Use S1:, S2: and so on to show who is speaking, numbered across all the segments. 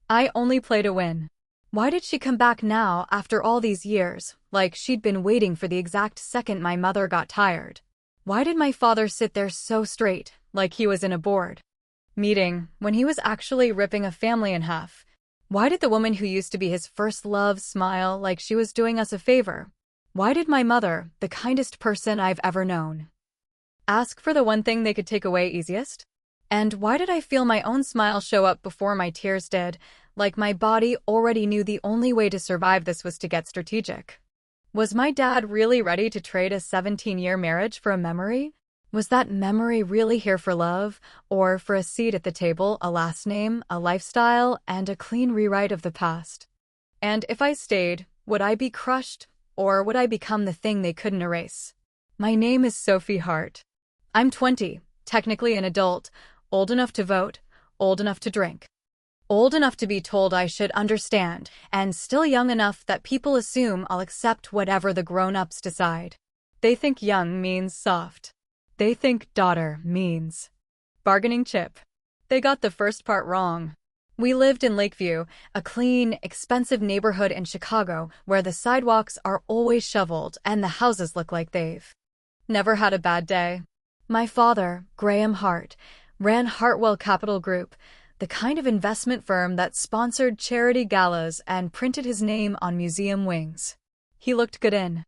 S1: I only play to win. Why did she come back now after all these years, like she'd been waiting for the exact second my mother got tired? Why did my father sit there so straight, like he was in a board meeting, when he was actually ripping a family in half? Why did the woman who used to be his first love smile like she was doing us a favor? Why did my mother, the kindest person I've ever known, ask for the one thing they could take away easiest? And why did I feel my own smile show up before my tears did, like my body already knew the only way to survive this was to get strategic? Was my dad really ready to trade a 17-year marriage for a memory? Was that memory really here for love, or for a seat at the table, a last name, a lifestyle, and a clean rewrite of the past? And if I stayed, would I be crushed, or would I become the thing they couldn't erase? My name is Sophie Hart. I'm 20, technically an adult, old enough to vote, old enough to drink, old enough to be told I should understand, and still young enough that people assume I'll accept whatever the grown-ups decide. They think young means soft. They think daughter means bargaining chip. They got the first part wrong. We lived in Lakeview, a clean, expensive neighborhood in Chicago where the sidewalks are always shoveled and the houses look like they've never had a bad day. My father, Graham Hart, ran Hartwell Capital Group, the kind of investment firm that sponsored charity galas and printed his name on museum wings. He looked good in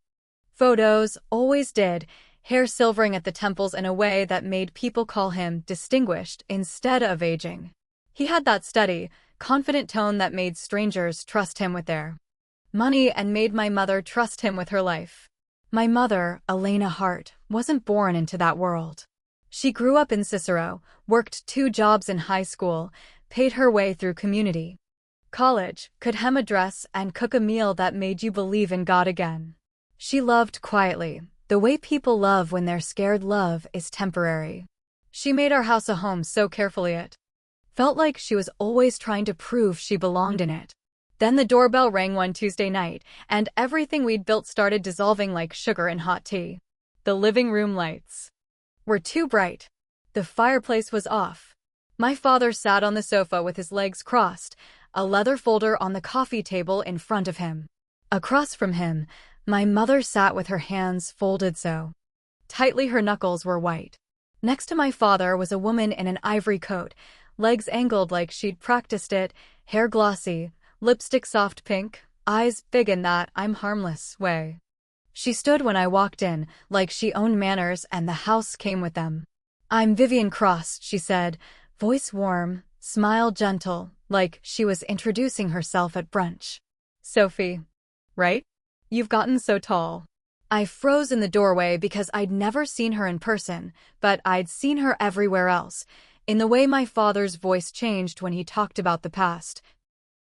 S1: photos, always did, hair silvering at the temples in a way that made people call him distinguished instead of aging. He had that steady, confident tone that made strangers trust him with their money and made my mother trust him with her life. My mother, Elena Hart, wasn't born into that world. She grew up in Cicero, worked 2 jobs in high school, paid her way through community college, could hem a dress and cook a meal that made you believe in God again. She loved quietly, the way people love when they're scared love is temporary. She made our house a home so carefully it felt like she was always trying to prove she belonged in it. Then the doorbell rang one Tuesday night, and everything we'd built started dissolving like sugar in hot tea. The living room lights were too bright. The fireplace was off. My father sat on the sofa with his legs crossed, a leather folder on the coffee table in front of him. Across from him, my mother sat with her hands folded so tightly her knuckles were white. Next to my father was a woman in an ivory coat, legs angled like she'd practiced it, hair glossy, lipstick soft pink, eyes big in that I'm harmless way. She stood when I walked in, like she owned manners and the house came with them. "I'm Vivian Cross," she said, voice warm, smile gentle, like she was introducing herself at brunch. "Sophie, right? You've gotten so tall." I froze in the doorway because I'd never seen her in person, but I'd seen her everywhere else, in the way my father's voice changed when he talked about the past,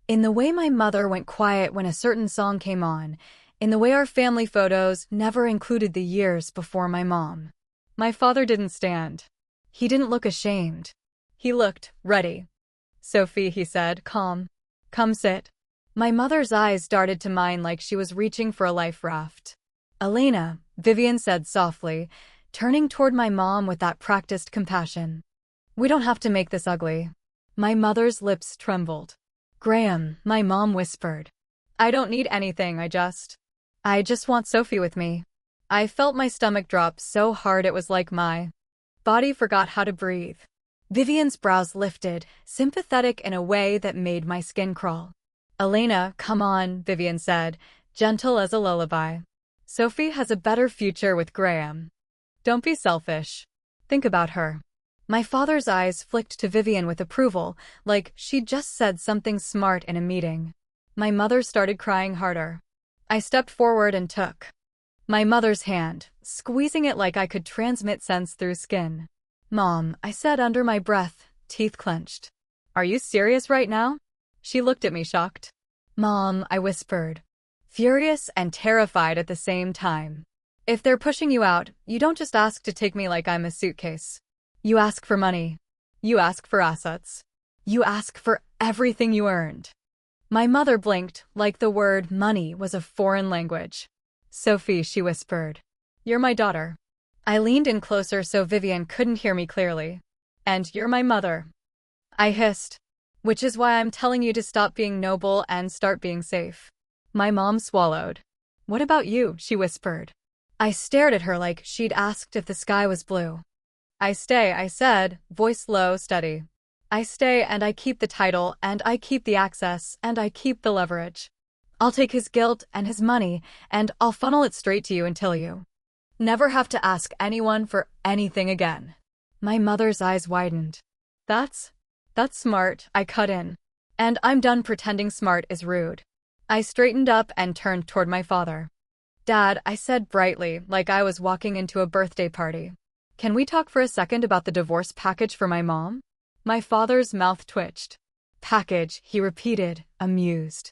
S1: in the way my mother went quiet when a certain song came on, in the way our family photos never included the years before my mom. My father didn't stand. He didn't look ashamed. He looked ready. "Sophie," he said, calm. "Come sit." My mother's eyes darted to mine like she was reaching for a life raft. "Elena," Vivian said softly, turning toward my mom with that practiced compassion. "We don't have to make this ugly." My mother's lips trembled. "Graham," my mom whispered. "I don't need anything, I just want Sophie with me." I felt my stomach drop so hard it was like my body forgot how to breathe. Vivian's brows lifted, sympathetic in a way that made my skin crawl. "Elena, come on," Vivian said, gentle as a lullaby. "Sophie has a better future with Graham. Don't be selfish. Think about her." My father's eyes flicked to Vivian with approval, like she'd just said something smart in a meeting. My mother started crying harder. I stepped forward and took my mother's hand, squeezing it like I could transmit sense through skin. "Mom," I said under my breath, teeth clenched. "Are you serious right now?" She looked at me shocked. "Mom," I whispered, furious and terrified at the same time. "If they're pushing you out, you don't just ask to take me like I'm a suitcase. You ask for money. You ask for assets. You ask for everything you earned." My mother blinked, like the word money was a foreign language. "Sophie," she whispered, "you're my daughter." I leaned in closer so Vivian couldn't hear me clearly. "And you're my mother," I hissed. Which is why I'm telling you to stop being noble and start being safe. My mom swallowed. What about you? She whispered. I stared at her like she'd asked if the sky was blue. I stay, I said, voice low, steady. I stay and I keep the title and I keep the access and I keep the leverage. I'll take his guilt and his money and I'll funnel it straight to you until you never have to ask anyone for anything again. My mother's eyes widened. That's smart, I cut in. And I'm done pretending smart is rude. I straightened up and turned toward my father. Dad, I said brightly, like I was walking into a birthday party. Can we talk for a second about the divorce package for my mom? My father's mouth twitched. Package, he repeated, amused.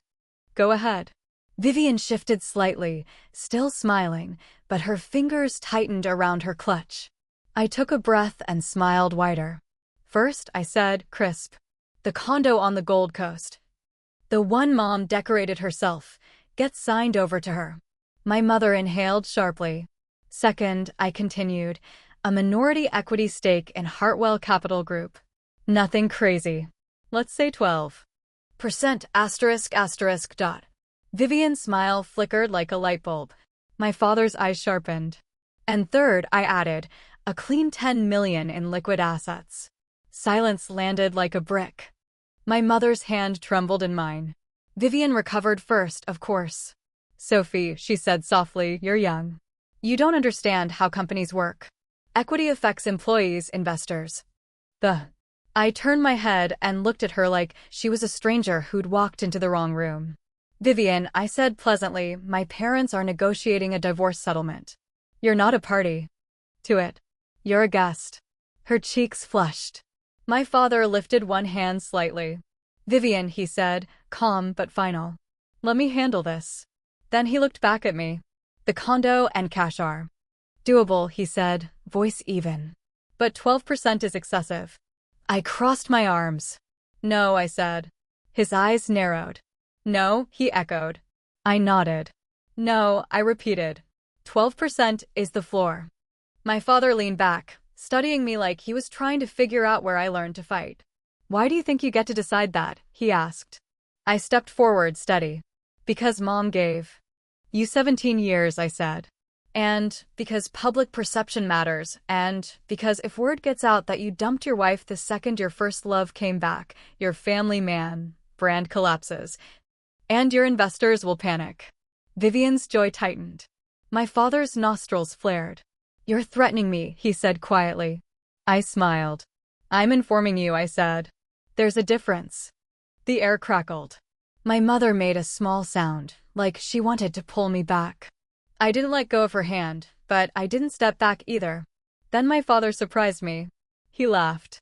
S1: Go ahead. Vivian shifted slightly, still smiling, but her fingers tightened around her clutch. I took a breath and smiled wider. First, I said, crisp. The condo on the Gold Coast. The one Mom decorated herself. Gets signed over to her. My mother inhaled sharply. Second, I continued, a minority equity stake in Hartwell Capital Group. Nothing crazy. Let's say 12%. ***. Vivian's smile flickered like a light bulb. My father's eyes sharpened. And third, I added, a clean $10 million in liquid assets. Silence landed like a brick. My mother's hand trembled in mine. Vivian recovered first, of course. Sophie, she said softly, you're young. You don't understand how companies work. Equity affects employees, investors. I turned my head and looked at her like she was a stranger who'd walked into the wrong room. Vivian, I said pleasantly, my parents are negotiating a divorce settlement. You're not a party to it. You're a guest. Her cheeks flushed. My father lifted one hand slightly. Vivian, he said, calm but final. Let me handle this. Then he looked back at me. The condo and cash are doable, he said, voice even. But 12% is excessive. I crossed my arms. No, I said. His eyes narrowed. No, he echoed. I nodded. No, I repeated. 12% is the floor. My father leaned back, studying me like he was trying to figure out where I learned to fight. Why do you think you get to decide that? He asked. I stepped forward, steady. Because Mom gave you 17 years, I said. And because public perception matters, and because if word gets out that you dumped your wife the second your first love came back, your family brand collapses, and your investors will panic. Vivian's jaw tightened. My father's nostrils flared. You're threatening me, he said quietly. I smiled. I'm informing you, I said. There's a difference. The air crackled. My mother made a small sound, like she wanted to pull me back. I didn't let go of her hand, but I didn't step back either. Then my father surprised me. He laughed.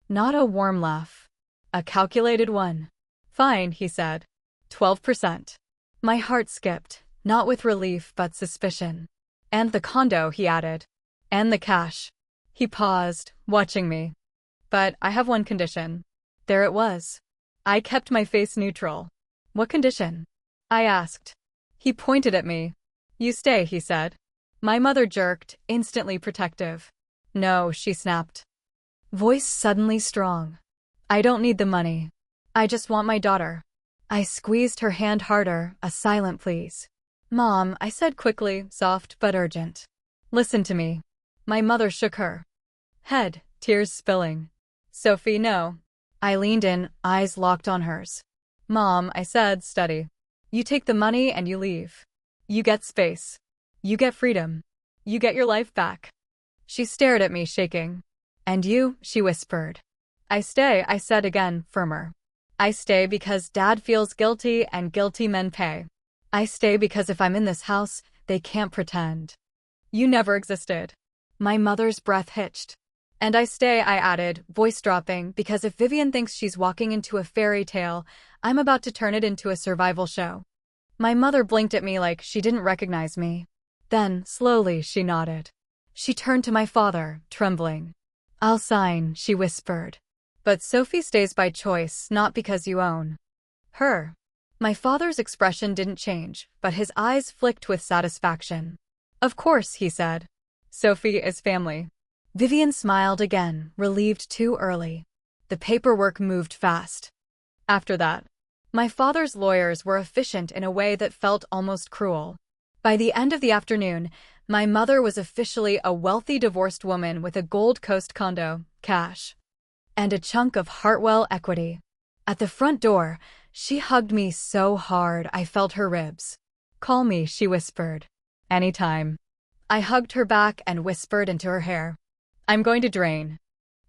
S1: Not a warm laugh. A calculated one. Fine, he said. 12%. My heart skipped, not with relief but suspicion. And the condo, he added. And the cash. He paused, watching me. But I have one condition. There it was. I kept my face neutral. What condition? I asked. He pointed at me. You stay, he said. My mother jerked, instantly protective. No, she snapped. Voice suddenly strong. I don't need the money. I just want my daughter. I squeezed her hand harder, a silent please. Mom, I said quickly, soft but urgent. Listen to me. My mother shook her head, tears spilling. Sophie, no. I leaned in, eyes locked on hers. Mom, I said, steady. You take the money and you leave. You get space. You get freedom. You get your life back. She stared at me, shaking. And you, she whispered. I stay, I said again, firmer. I stay because Dad feels guilty and guilty men pay. I stay because if I'm in this house, they can't pretend. You never existed. My mother's breath hitched. And I stay, I added, voice dropping, because if Vivian thinks she's walking into a fairy tale, I'm about to turn it into a survival show. My mother blinked at me like she didn't recognize me. Then, slowly, she nodded. She turned to my father, trembling. I'll sign, she whispered. But Sophie stays by choice, not because you own her. My father's expression didn't change, but his eyes flicked with satisfaction. Of course, he said. Sophie is family. Vivian smiled again, relieved too early. The paperwork moved fast. After that, my father's lawyers were efficient in a way that felt almost cruel. By the end of the afternoon, my mother was officially a wealthy divorced woman with a Gold Coast condo, cash, and a chunk of Hartwell equity. At the front door, she hugged me so hard I felt her ribs. "Call me," she whispered. "Anytime." I hugged her back and whispered into her hair. "I'm going to drain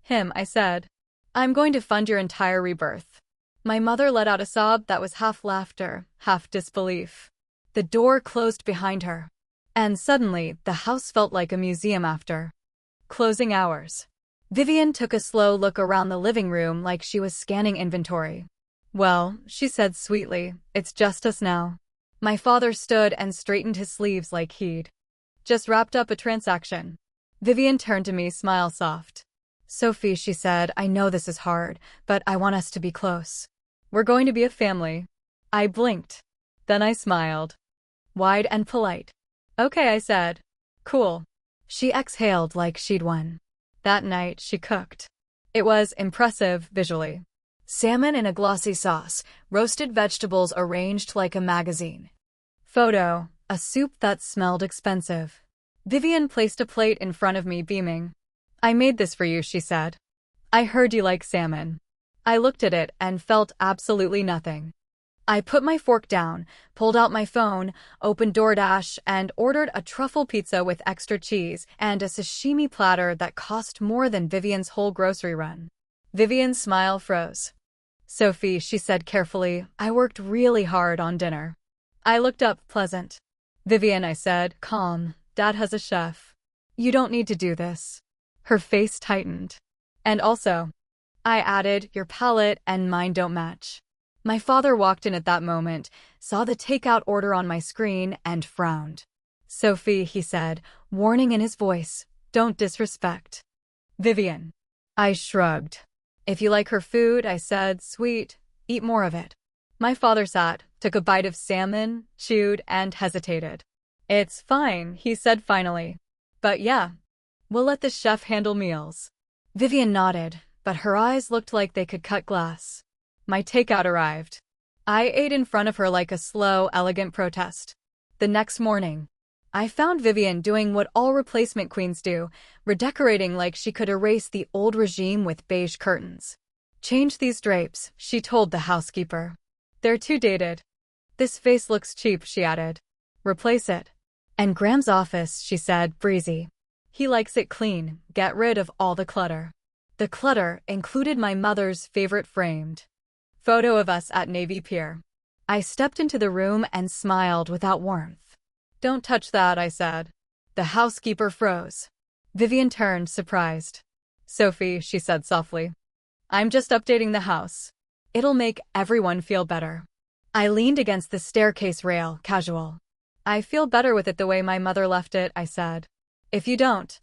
S1: him," I said. "I'm going to fund your entire rebirth." My mother let out a sob that was half laughter, half disbelief. The door closed behind her, and suddenly the house felt like a museum after closing hours. Vivian took a slow look around the living room like she was scanning inventory. "Well," she said sweetly, "it's just us now." My father stood and straightened his sleeves like he'd just wrapped up a transaction. Vivian turned to me, smile soft. "Sophie," she said, "I know this is hard, but I want us to be close. We're going to be a family." I blinked. Then I smiled. Wide and polite. "Okay," I said. "Cool." She exhaled like she'd won. That night, she cooked. It was impressive visually. Salmon in a glossy sauce, roasted vegetables arranged like a magazine. Photo, a soup that smelled expensive. Vivian placed a plate in front of me, beaming. "I made this for you," she said. "I heard you like salmon." I looked at it and felt absolutely nothing. I put my fork down, pulled out my phone, opened DoorDash, and ordered a truffle pizza with extra cheese and a sashimi platter that cost more than Vivian's whole grocery run. Vivian's smile froze. "Sophie," she said carefully, "I worked really hard on dinner." I looked up, pleasant. "Vivian," I said, calm, "Dad has a chef. You don't need to do this." Her face tightened. "And also," I added, "your palate and mine don't match." My father walked in at that moment, saw the takeout order on my screen, and frowned. "Sophie," he said, warning in his voice, "don't disrespect Vivian." I shrugged. "If you like her food," I said, "sweet, eat more of it." My father sat, took a bite of salmon, chewed, and hesitated. "It's fine," he said finally. "But yeah, we'll let the chef handle meals." Vivian nodded, but her eyes looked like they could cut glass. My takeout arrived. I ate in front of her like a slow, elegant protest. The next morning, I found Vivian doing what all replacement queens do, redecorating like she could erase the old regime with beige curtains. "Change these drapes," she told the housekeeper. "They're too dated." "This vase looks cheap," she added. "Replace it." "And Graham's office," she said, breezy. "He likes it clean. Get rid of all the clutter." The clutter included my mother's favorite framed photo of us at Navy Pier. I stepped into the room and smiled without warmth. "Don't touch that," I said. The housekeeper froze. Vivian turned, surprised. "Sophie," she said softly, "I'm just updating the house. It'll make everyone feel better." I leaned against the staircase rail, casual. "I feel better with it the way my mother left it," I said. "If you don't,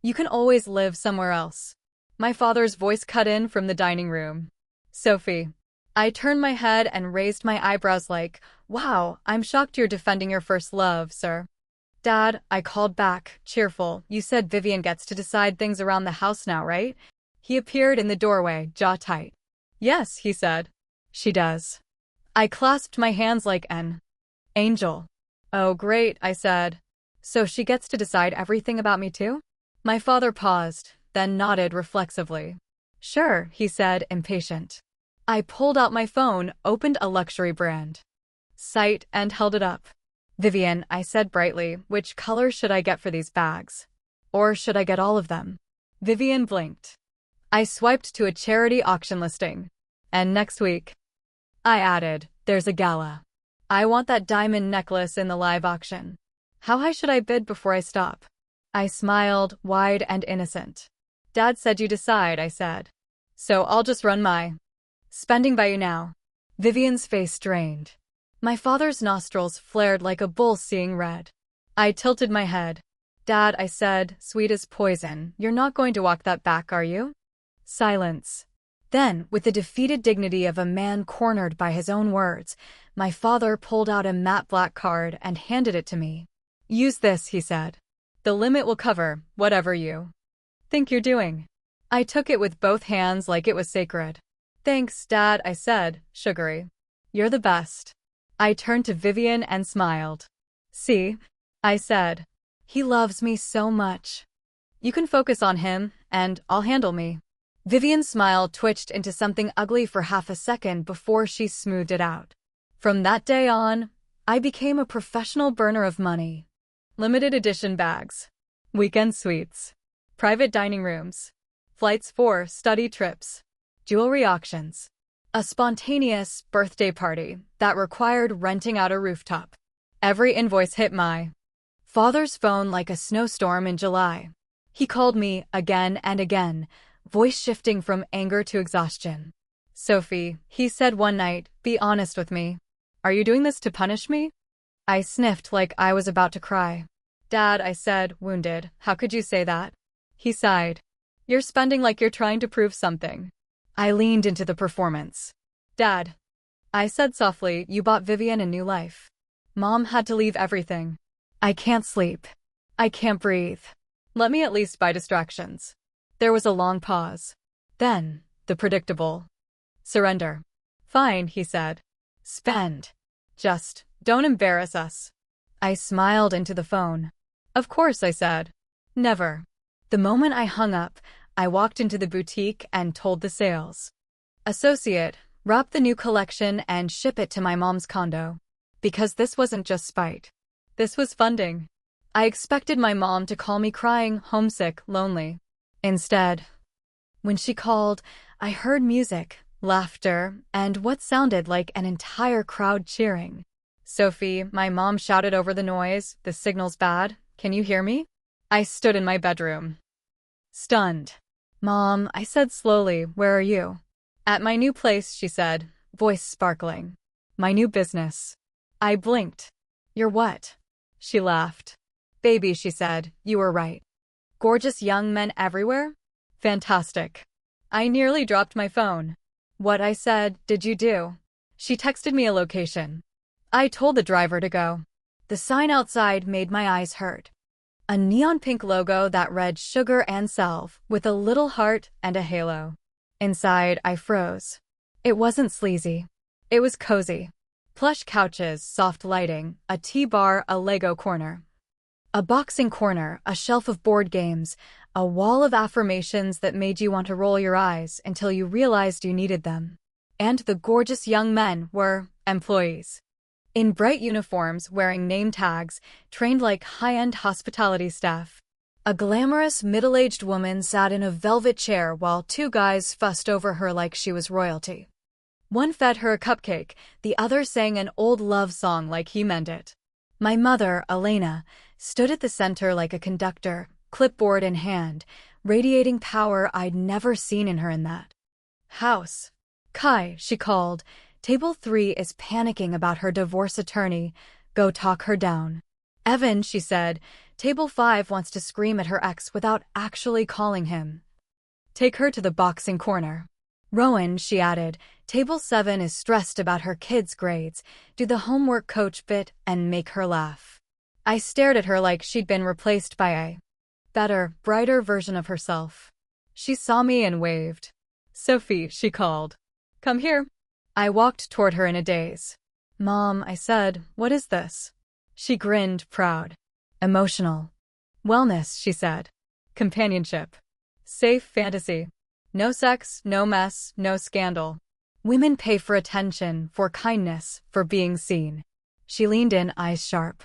S1: you can always live somewhere else." My father's voice cut in from the dining room. "Sophie." I turned my head and raised my eyebrows like, "Wow, I'm shocked you're defending your first love, sir." "Dad," I called back, cheerful, "you said Vivian gets to decide things around the house now, right?" He appeared in the doorway, jaw tight. "Yes," he said. "She does." I clasped my hands like an angel. "Oh, great," I said. "So she gets to decide everything about me too?" My father paused, then nodded reflexively. "Sure," he said, impatient. I pulled out my phone, opened a luxury brand site, and held it up. "Vivian," I said brightly, "which color should I get for these bags? Or should I get all of them?" Vivian blinked. I swiped to a charity auction listing. "And next week," I added, "there's a gala. I want that diamond necklace in the live auction. How high should I bid before I stop?" I smiled, wide and innocent. "Dad said you decide," I said. "So I'll just run my spending by you now." Vivian's face strained. My father's nostrils flared like a bull seeing red. I tilted my head. "Dad," I said, sweet as poison, "you're not going to walk that back, are you?" Silence. Then, with the defeated dignity of a man cornered by his own words, my father pulled out a matte black card and handed it to me. "Use this," he said. "The limit will cover whatever you think you're doing." I took it with both hands like it was sacred. Thanks, Dad, I said, sugary. You're the best. I turned to Vivian and smiled. See? I said. He loves me so much. You can focus on him, and I'll handle me. Vivian's smile twitched into something ugly for half a second before she smoothed it out. From that day on, I became a professional burner of money. Limited edition bags. Weekend suites. Private dining rooms. Flights for study trips. Jewelry auctions. A spontaneous birthday party that required renting out a rooftop. Every invoice hit my father's phone like a snowstorm in July. He called me again and again, voice shifting from anger to exhaustion. Sophie, he said one night, be honest with me. Are you doing this to punish me? I sniffed like I was about to cry. Dad, I said, wounded, how could you say that? He sighed. You're spending like you're trying to prove something. I leaned into the performance. Dad, I said softly, you bought Vivian a new life. Mom had to leave everything. I can't sleep. I can't breathe. Let me at least buy distractions. There was a long pause. Then, the predictable. Surrender. Fine, he said. Spend. Just, don't embarrass us. I smiled into the phone. Of course, I said. Never. The moment I hung up, I walked into the boutique and told the sales associate, wrap the new collection and ship it to my mom's condo. Because this wasn't just spite. This was funding. I expected my mom to call me crying, homesick, lonely. Instead, when she called, I heard music, laughter, and what sounded like an entire crowd cheering. Sophie, my mom shouted over the noise, the signal's bad. Can you hear me? I stood in my bedroom. Stunned. Mom, I said slowly, where are you? At my new place, she said, voice sparkling. My new business. I blinked. You're what? She laughed. Baby, she said, you were right. Gorgeous young men everywhere? Fantastic. I nearly dropped my phone. What, I said, did you do? She texted me a location. I told the driver to go. The sign outside made my eyes hurt. A neon pink logo that read Sugar and Self with a little heart and a halo. Inside, I froze. It wasn't sleazy. It was cozy. Plush couches, soft lighting, a tea bar, a Lego corner. A boxing corner, a shelf of board games, a wall of affirmations that made you want to roll your eyes until you realized you needed them. And the gorgeous young men were employees. In bright uniforms, wearing name tags, trained like high-end hospitality staff. A glamorous, middle-aged woman sat in a velvet chair while two guys fussed over her like she was royalty. One fed her a cupcake, the other sang an old love song like he meant it. My mother, Elena, stood at the center like a conductor, clipboard in hand, radiating power I'd never seen in her in that house. Kai, she called. Table 3 is panicking about her divorce attorney. Go talk her down. Evan, she said, Table 5 wants to scream at her ex without actually calling him. Take her to the boxing corner. Rowan, she added, Table 7 is stressed about her kids' grades. Do the homework coach bit and make her laugh. I stared at her like she'd been replaced by a better, brighter version of herself. She saw me and waved. Sophie, she called. Come here. I walked toward her in a daze. Mom, I said, what is this? She grinned, proud. Emotional. Wellness, she said. Companionship. Safe fantasy. No sex, no mess, no scandal. Women pay for attention, for kindness, for being seen. She leaned in, eyes sharp.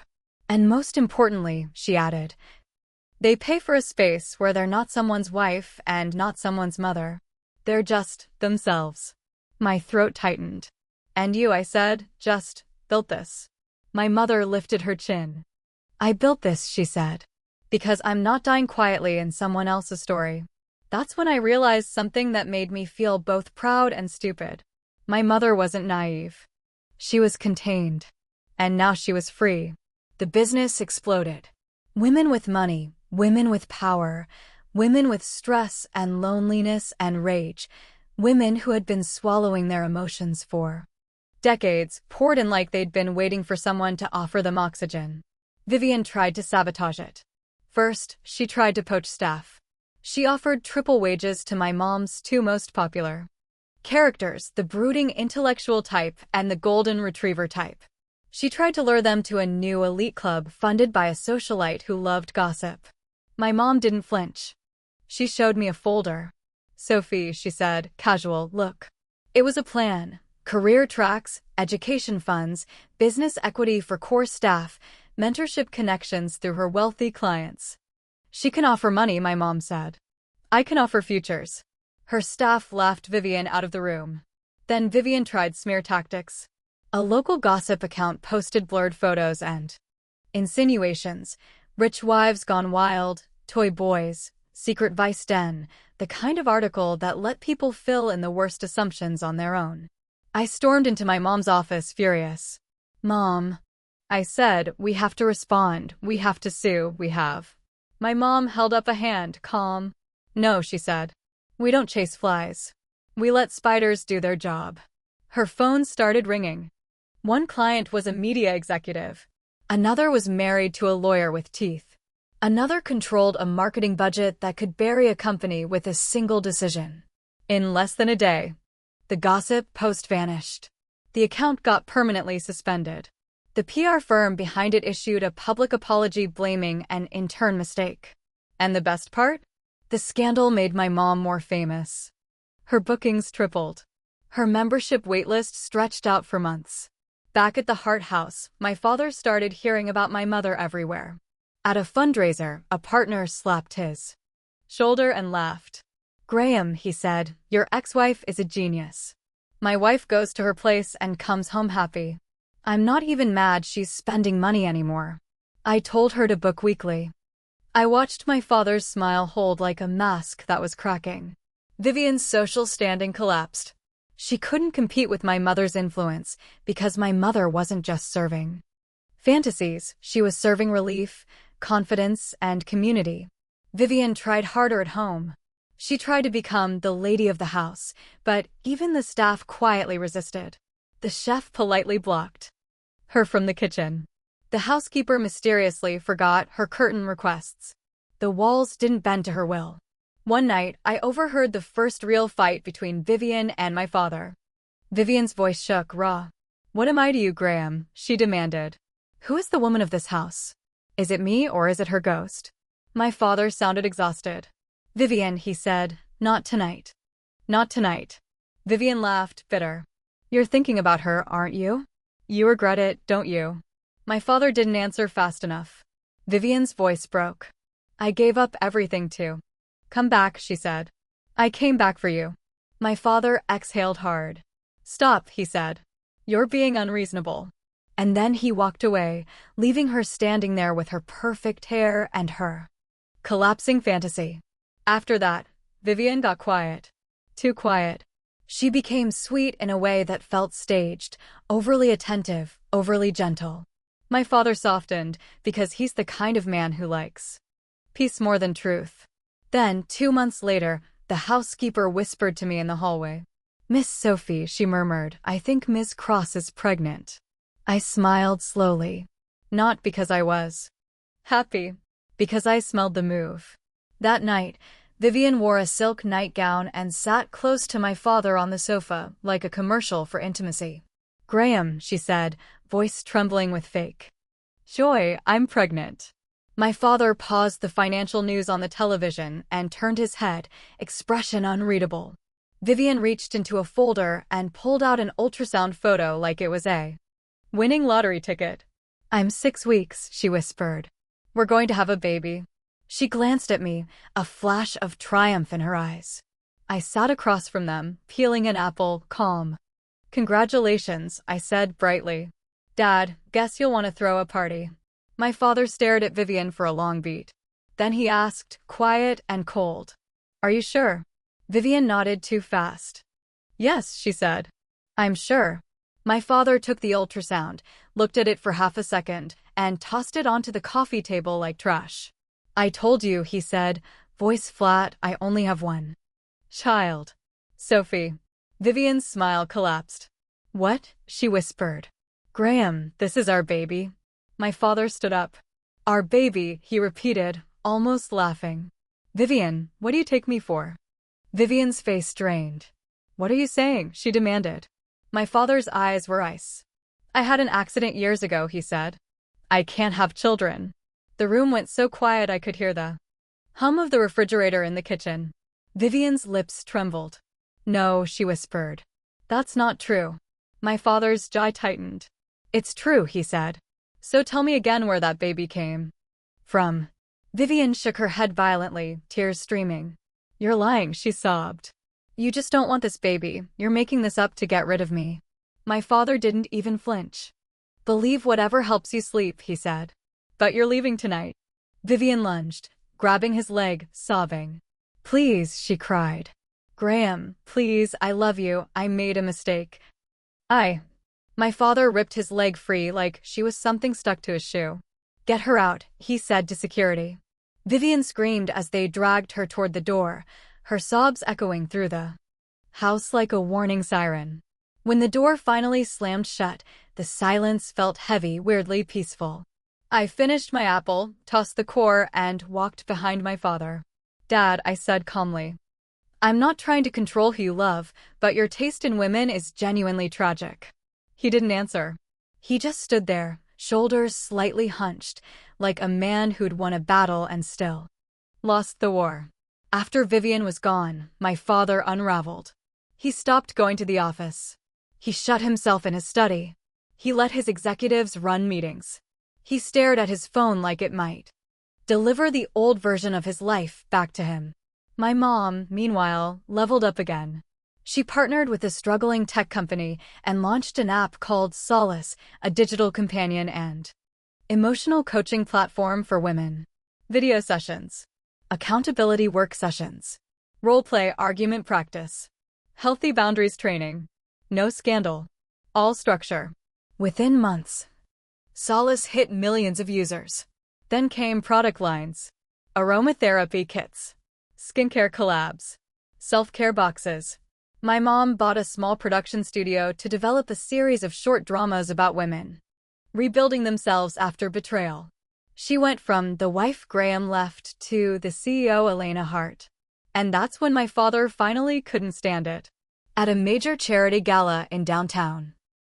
S1: And most importantly, she added, they pay for a space where they're not someone's wife and not someone's mother. They're just themselves. My throat tightened. And you, I said, just built this. My mother lifted her chin. I built this, she said, because I'm not dying quietly in someone else's story. That's when I realized something that made me feel both proud and stupid. My mother wasn't naive. She was contained. And now she was free. The business exploded. Women with money, women with power, women with stress and loneliness and rage, women who had been swallowing their emotions for decades, poured in like they'd been waiting for someone to offer them oxygen. Vivian tried to sabotage it. First, she tried to poach staff. She offered triple wages to my mom's two most popular Characters, the brooding intellectual type and the golden retriever type. She tried to lure them to a new elite club funded by a socialite who loved gossip. My mom didn't flinch. She showed me a folder. "Sophie," she said, casual, "look." It was a plan. Career tracks, education funds, business equity for core staff, mentorship connections through her wealthy clients. "She can offer money," my mom said. "I can offer futures." Her staff laughed Vivian out of the room. Then Vivian tried smear tactics. A local gossip account posted blurred photos and insinuations. Rich wives gone wild, toy boys, secret vice den, the kind of article that let people fill in the worst assumptions on their own. I stormed into my mom's office, furious. "Mom," I said, "we have to respond. We have to sue. We have." My mom held up a hand, calm. "No," she said. "We don't chase flies. We let spiders do their job." Her phone started ringing. One client was a media executive. Another was married to a lawyer with teeth. Another controlled a marketing budget that could bury a company with a single decision. In less than a day, the gossip post vanished. The account got permanently suspended. The PR firm behind it issued a public apology blaming an intern mistake. And the best part? The scandal made my mom more famous. Her bookings tripled. Her membership waitlist stretched out for months. Back at the Hart House, my father started hearing about my mother everywhere. At a fundraiser, a partner slapped his shoulder and laughed. "Graham," he said, "your ex-wife is a genius. My wife goes to her place and comes home happy. I'm not even mad she's spending money anymore. I told her to book weekly." I watched my father's smile hold like a mask that was cracking. Vivian's social standing collapsed. She couldn't compete with my mother's influence because my mother wasn't just serving fantasies, she was serving relief, confidence, and community. Vivian tried harder at home. She tried to become the lady of the house, but even the staff quietly resisted. The chef politely blocked her from the kitchen. The housekeeper mysteriously forgot her curtain requests. The walls didn't bend to her will. One night, I overheard the first real fight between Vivian and my father. Vivian's voice shook, raw. "What am I to you, Graham?" she demanded. "Who is the woman of this house? Is it me or is it her ghost?" My father sounded exhausted. "Vivian," he said, "not tonight." "Not tonight." Vivian laughed, bitter. "You're thinking about her, aren't you? You regret it, don't you?" My father didn't answer fast enough. Vivian's voice broke. "I gave up everything to come back," she said. "I came back for you." My father exhaled hard. "Stop," he said. "You're being unreasonable." And then he walked away, leaving her standing there with her perfect hair and her collapsing fantasy. After that, Vivian got quiet. Too quiet. She became sweet in a way that felt staged, overly attentive, overly gentle. My father softened, because he's the kind of man who likes peace more than truth. Then, 2 months later, the housekeeper whispered to me in the hallway. "Miss Sophie," she murmured, "I think Miss Cross is pregnant." I smiled slowly. Not because I was happy, because I smelled the move. That night, Vivian wore a silk nightgown and sat close to my father on the sofa, like a commercial for intimacy. "Graham," she said, voice trembling with fake joy, "I'm pregnant." My father paused the financial news on the television and turned his head, expression unreadable. Vivian reached into a folder and pulled out an ultrasound photo like it was a winning lottery ticket. "I'm 6 weeks," she whispered. "We're going to have a baby." She glanced at me, a flash of triumph in her eyes. I sat across from them, peeling an apple, calm. "Congratulations," I said brightly. "Dad, guess you'll want to throw a party." My father stared at Vivian for a long beat. Then he asked, quiet and cold, "Are you sure?" Vivian nodded too fast. "Yes," she said. "I'm sure." My father took the ultrasound, looked at it for half a second, and tossed it onto the coffee table like trash. "I told you," he said, voice flat, "I only have one child. Sophie." Vivian's smile collapsed. "What?" she whispered. "Graham, this is our baby." My father stood up. "Our baby," he repeated, almost laughing. "Vivian, what do you take me for?" Vivian's face drained. What are you saying? She demanded. My father's eyes were ice. I had an accident years ago, he said. I can't have children. The room went so quiet I could hear the hum of the refrigerator in the kitchen. Vivian's lips trembled. No, she whispered. That's not true. My father's jaw tightened. It's true, he said. So tell me again where that baby came from. Vivian shook her head violently, tears streaming. You're lying, she sobbed. You just don't want this baby. You're making this up to get rid of me. My father didn't even flinch. Believe whatever helps you sleep, he said. But you're leaving tonight. Vivian lunged, grabbing his leg, sobbing. Please, she cried. Graham, please, I love you. I made a mistake. My father ripped his leg free like she was something stuck to his shoe. Get her out, he said to security. Vivian screamed as they dragged her toward the door, her sobs echoing through the house like a warning siren. When the door finally slammed shut, the silence felt heavy, weirdly peaceful. I finished my apple, tossed the core, and walked behind my father. Dad, I said calmly. I'm not trying to control who you love, but your taste in women is genuinely tragic. He didn't answer. He just stood there, shoulders slightly hunched, like a man who'd won a battle and still lost the war. After Vivian was gone, my father unraveled. He stopped going to the office. He shut himself in his study. He let his executives run meetings. He stared at his phone like it might deliver the old version of his life back to him. My mom, meanwhile, leveled up again. She partnered with a struggling tech company and launched an app called Solace, a digital companion and emotional coaching platform for women. Video sessions, accountability work sessions, role-play argument practice, healthy boundaries training, no scandal, all structure. Within months, Solace hit millions of users. Then came product lines, aromatherapy kits, skincare collabs, self-care boxes. My mom bought a small production studio to develop a series of short dramas about women rebuilding themselves after betrayal. She went from the wife Graham left to the CEO Elena Hart. And that's when my father finally couldn't stand it. At a major charity gala in downtown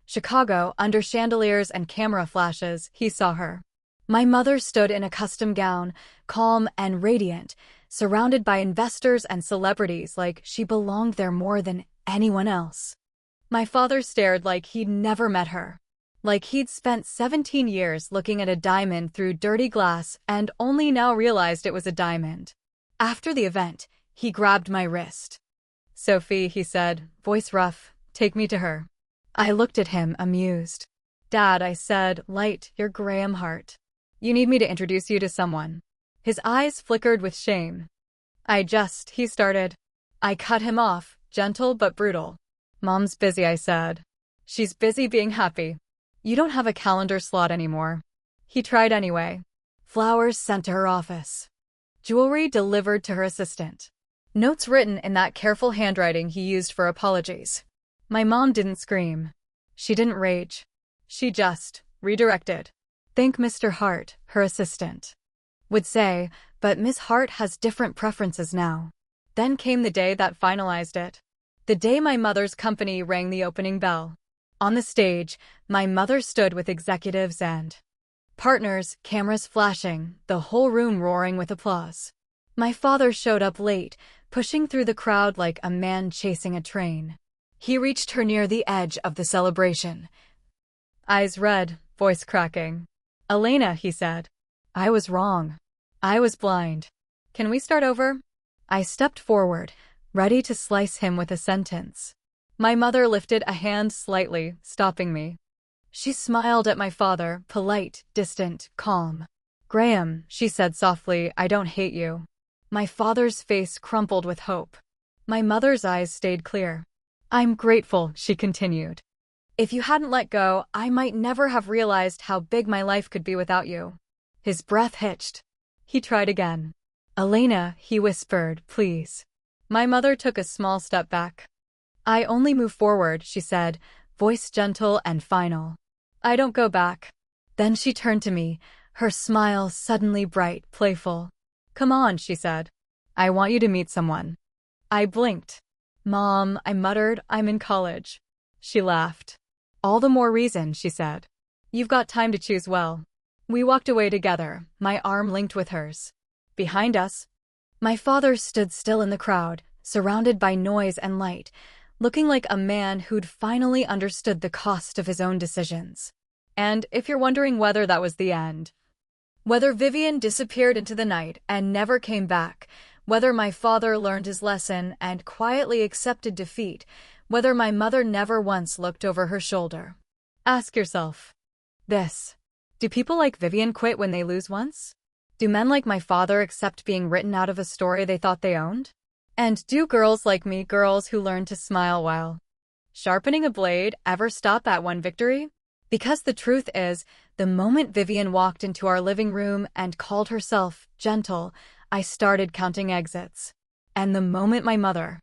S1: Chicago, under chandeliers and camera flashes, he saw her. My mother stood in a custom gown, calm and radiant, surrounded by investors and celebrities like she belonged there more than anyone else. My father stared like he'd never met her. Like he'd spent 17 years looking at a diamond through dirty glass and only now realized it was a diamond. After the event, he grabbed my wrist. Sophie, he said, voice rough, take me to her. I looked at him, amused. Dad, I said, light, you're Graham Hart. You need me to introduce you to someone. His eyes flickered with shame. He started. I cut him off, gentle but brutal. Mom's busy, I said. She's busy being happy. You don't have a calendar slot anymore. He tried anyway. Flowers sent to her office. Jewelry delivered to her assistant. Notes written in that careful handwriting he used for apologies. My mom didn't scream. She didn't rage. She just redirected. Thank Mr. Hart, her assistant would say, but Miss Hart has different preferences now. Then came the day that finalized it. The day my mother's company rang the opening bell. On the stage, my mother stood with executives and partners, cameras flashing, the whole room roaring with applause. My father showed up late, pushing through the crowd like a man chasing a train. He reached her near the edge of the celebration. Eyes red, voice cracking. Elena, he said. I was wrong. I was blind. Can we start over? I stepped forward, ready to slice him with a sentence. My mother lifted a hand slightly, stopping me. She smiled at my father, polite, distant, calm. Graham, she said softly, I don't hate you. My father's face crumpled with hope. My mother's eyes stayed clear. I'm grateful, she continued. If you hadn't let go, I might never have realized how big my life could be without you. His breath hitched. He tried again. Elena, he whispered, please. My mother took a small step back. I only move forward, she said, voice gentle and final. I don't go back. Then she turned to me, her smile suddenly bright, playful. Come on, she said. I want you to meet someone. I blinked. Mom, I muttered, I'm in college. She laughed. All the more reason, she said. You've got time to choose well. We walked away together, my arm linked with hers. Behind us, my father stood still in the crowd, surrounded by noise and light, looking like a man who'd finally understood the cost of his own decisions. And if you're wondering whether that was the end, whether Vivian disappeared into the night and never came back, whether my father learned his lesson and quietly accepted defeat, whether my mother never once looked over her shoulder, ask yourself this. Do people like Vivian quit when they lose once? Do men like my father accept being written out of a story they thought they owned? And do girls like me, girls who learn to smile while sharpening a blade, ever stop at one victory? Because the truth is, the moment Vivian walked into our living room and called herself gentle, I started counting exits. And the moment my mother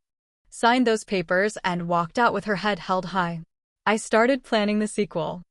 S1: signed those papers and walked out with her head held high, I started planning the sequel.